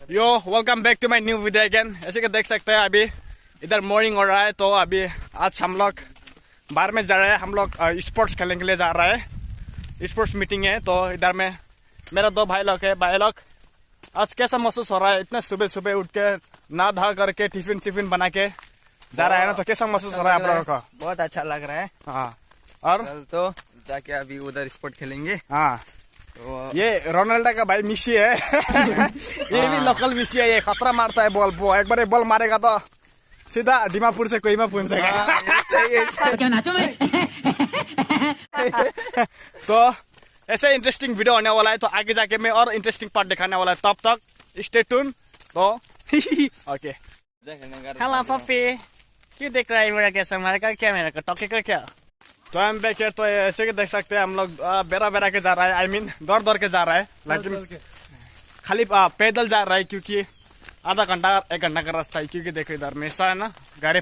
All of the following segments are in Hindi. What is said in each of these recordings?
Yo welcome back to my new video again. ऐसे कि देख सकते हैं अभी इधर मॉर्निंग हो रहा है, तो अभी आज हम लोग बाहर में जा रहे हैं। हम लोग स्पोर्ट्स खेलने के लिए जा रहे हैं, स्पोर्ट्स मीटिंग है। तो इधर में मेरा दो भाई लोग है। भाई लोग आज कैसा महसूस हो रहा है? इतना सुबह सुबह उठ के नहा धा करके टिफिन बना के जा रहा है ना, तो कैसा महसूस हो रहा है आप लोगों को? बहुत अच्छा लग रहा है। हाँ, और कल तो जाके अभी उधर स्पोर्ट खेलेंगे। हाँ, तो ये रोनाल्डो का भाई मिशी है। ये भी लोकल मिशी है, ये खतरा मारता है बॉल को। एक बार बॉल मारेगा तो सीधा दीमापुर से कोहिमा पहुंचेगा। तो ऐसे इंटरेस्टिंग वीडियो होने वाला है, तो आगे जाके मैं और इंटरेस्टिंग पार्ट दिखाने वाला है। तब तक स्टे ट्यून। तो ओके। हेलो पप्पी, क्यों देख रहा है मेरा? कैसा मारेगा क्या? मेरा का टॉकेगा क्या? तो हम बैक तो ऐसे कि देख सकते हैं हम लोग बेरा के जा रहा है। आई मीन दौड़ के जा रहा है, लेकिन खाली पैदल जा रहा है, क्योंकि आधा घंटा 1 घंटा का रास्ता है। क्योंकि देखो इधर में ऐसा है ना, गाड़ी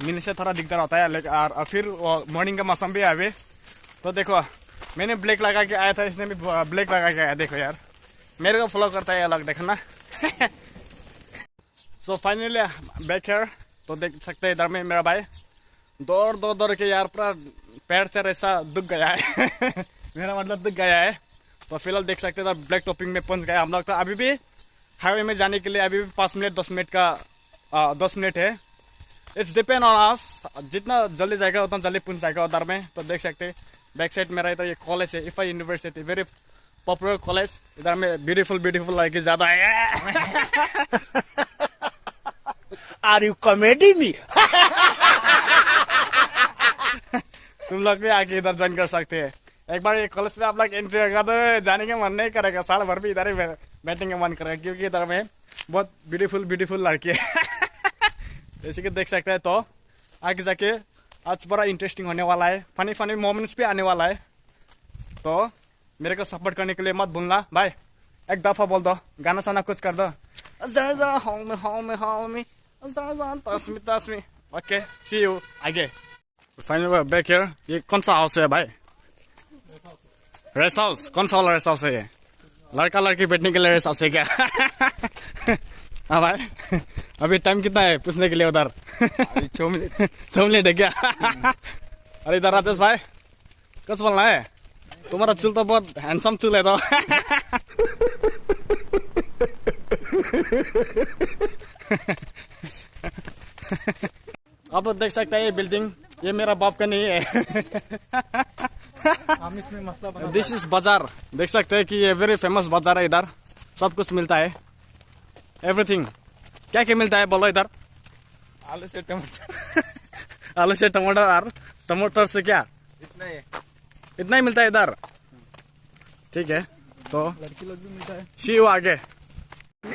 मिलने से थोड़ा दिक्कत होता है। लेकिन और फिर मॉर्निंग का मौसम भी है अभी। तो देखो मैंने ब्रेक लगा के आया था, इसने भी ब्रेक लगा के आया। देखो यार, मेरे को फॉलो करता है अलग, देखना। So finally back here. तो देख सकते हैं इधर में मेरा भाई दौड़ के यार पूरा पैर से ऐसा दुख गया है। मेरा मतलब दुख गया है। तो फिलहाल देख सकते हैं ब्लैक टॉपिंग में पहुंच गया हम लोग। तो अभी भी हाईवे में जाने के लिए अभी भी 5 मिनट 10 मिनट का 10 मिनट है। इट्स डिपेंड ऑन अस, जितना जल्दी जाएगा उतना जल्दी पहुंच जाएगा उधर में। तो देख सकते हैं बैक साइड मेरा तो ये कॉलेज है, इफा यूनिवर्सिटी, वेरी पॉपुलर कॉलेज। इधर में ब्यूटीफुल लड़की ज्यादा है। Are you comedy me? तुम लोग भी आके इधर ज्वाइन कर सकते हैं। एक बार ये कॉलेज में आप लोग एंट्री होगा तो जाने का मन नहीं करेगा, साल भर भी इधर ही बैठने का मन करेगा, क्योंकि इधर में बहुत ब्यूटीफुल लड़की है। जैसे कि देख सकते हैं। तो आगे जाके आज बड़ा इंटरेस्टिंग होने वाला है, फनी मोमेंट्स भी आने वाला है। तो मेरे को सपोर्ट करने के लिए मत भूलना भाई। एक दफा बोल दो, गाना साना कुछ कर दो। तस्मी। ओके, सी यू आगे। Final back here. ये कौन सा हाउस है भाई? Rest house? कौन सा वाला रेस्ट हाउस है ये? लड़का लड़की बैठने के लिए रेस्ट हाउस है क्या? हाँ भाई, अभी टाइम कितना है पूछने के लिए उधर? 6 मिनट है क्या? अरे इधर राजेश भाई, कुछ बोलना है? तुम्हारा चूल तो बहुत हैंडसम चूल है। तो अब देख सकते हैं ये बिल्डिंग, ये मेरा बाप का नहीं है। हम इसमें मतलब दिस इज बाजार। देख सकते हैं कि ये वेरी फेमस बाजार है। इधर सब कुछ मिलता है, एवरीथिंग। क्या क्या मिलता है बोलो इधर? आलू से टमाटर। आलू से टमाटर और टमाटर से क्या? इतना ही मिलता है इधर। ठीक है, तो लड़की लोग भी मिलता है। सी यू आगे।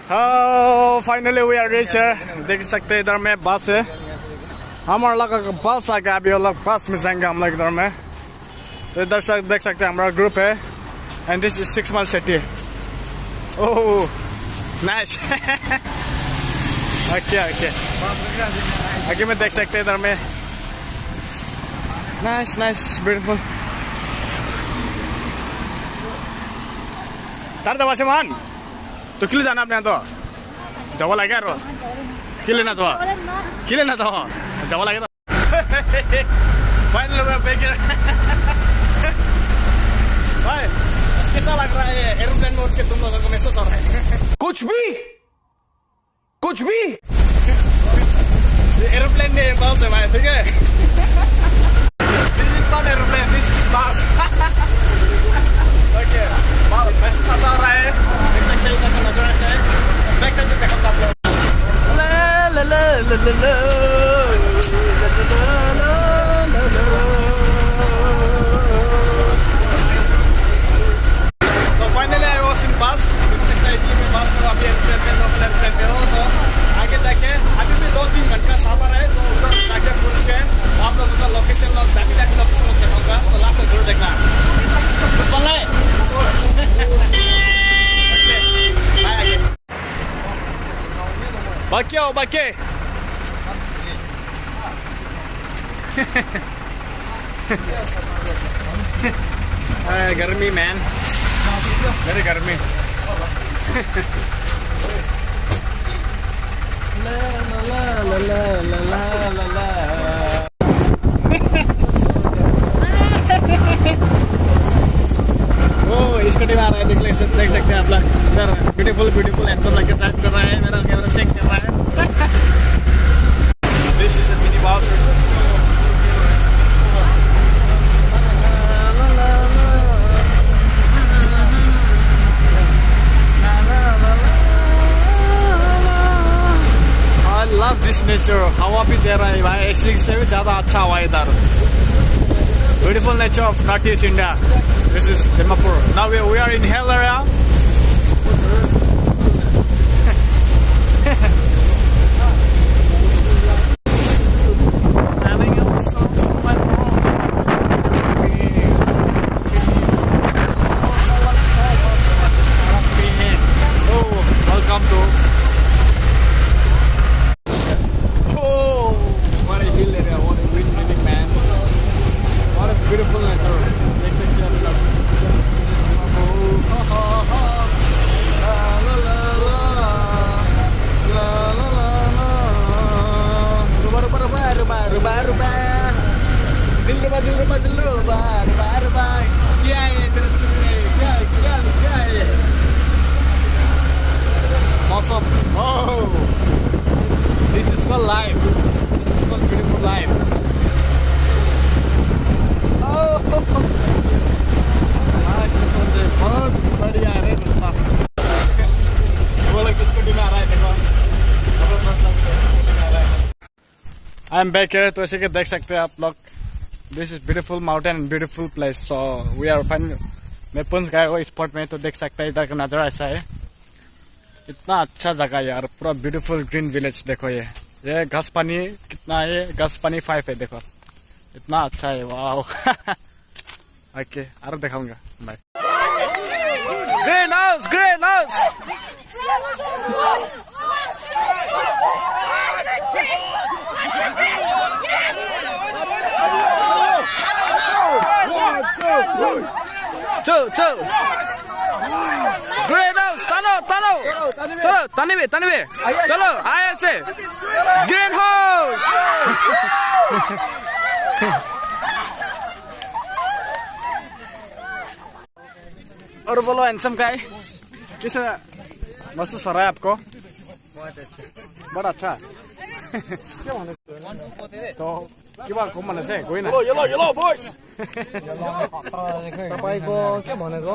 हाँ, फाइनली वी आर रीच है। देख सकते हैं इधर में बस है, हमारा लगा बस आ गया। अभी हम लोग बस में जाएंगे हम लोग इधर में। तो इधर से देख सकते हैं हमारा ग्रुप है, and this is 6 mile city. Oh nice. Okay आगे में देख सकते हैं इधर में। Nice beautiful. तार दवा से मान तो किले जाना अपने तो जवा लगे यार, किले ना तो जवा लगे तो। फाइनल भाई कैसा लग रहा है एरोप्लेन में उठ के? तुम लोगों को महसूस हो रहा है? कुछ भी एरोप्लेन नहीं बस है भाई, ठीक है? This is not aeroplane, this is बस। ओके, महसूस हो रहा है। देख सकते हैं इधर का नजारा है। बैक साइड पे देखो आप लोग। तो फाइनली आई वाज इन बस। देख सकते हैं कि मैं बस में अभी एरोप्लेन पे हूँ। तो आगे जाके अभी भी 2-3 घंटा सफर है। तो उधर जाके पहुंच के आप लोगों का लोकेशन और बाकी लोकेशन दिखाऊंगा। तो लास्ट में जरूर देखना। बाकी गर्मी मैन, वेरी गर्मी। ब्यूटीफुल हैंडसम लड़के ड्राइव कर रहा है मेरा कैमरा चेक कर रहा है this is a mini bus I love this nature. हवा भी दे रहा है भाई एसी से भी ज़्यादा अच्छा हवा है इधर Beautiful nature of Northeast India. This is Dimapur. Now we are in hill area. Welcome to what a hill area, what a wind man. What a beautiful nature. Deख सकते हैं आप लोग. Ruba. क्या है तेरा क्या है? Awesome. Oh, this is called life. This is called beautiful life. Oh, बहुत बढ़िया है दोस्तों. वो लोग किसको डी में आ रहा है देखो. I am back here. तो ऐसे कि देख सकते हैं आप लोग. This is beautiful mountain and beautiful place. So we are finding. मैं पुंछ गया वो स्पॉट में तो देख सकते हैं इधर का नज़ारा ऐसा है. इतना अच्छा जगह यार पूरा ब्यूटीफुल ग्रीन विलेज देखो ये घास पानी कितना है घास पानी 5 है देखो इतना अच्छा है वाओ ओके और दिखाऊंगा बाय ग्रीन हाउस चल ग्रीन हाउस तानो चलो तनिवे चलो आए से ग्रीन हाउस और बोलो हैंडसम गाय कैसा महसूस हो रहा है आपको बहुत अच्छा तो क्या घुम्न से गइन येलो बॉयज तपाईको के भनेको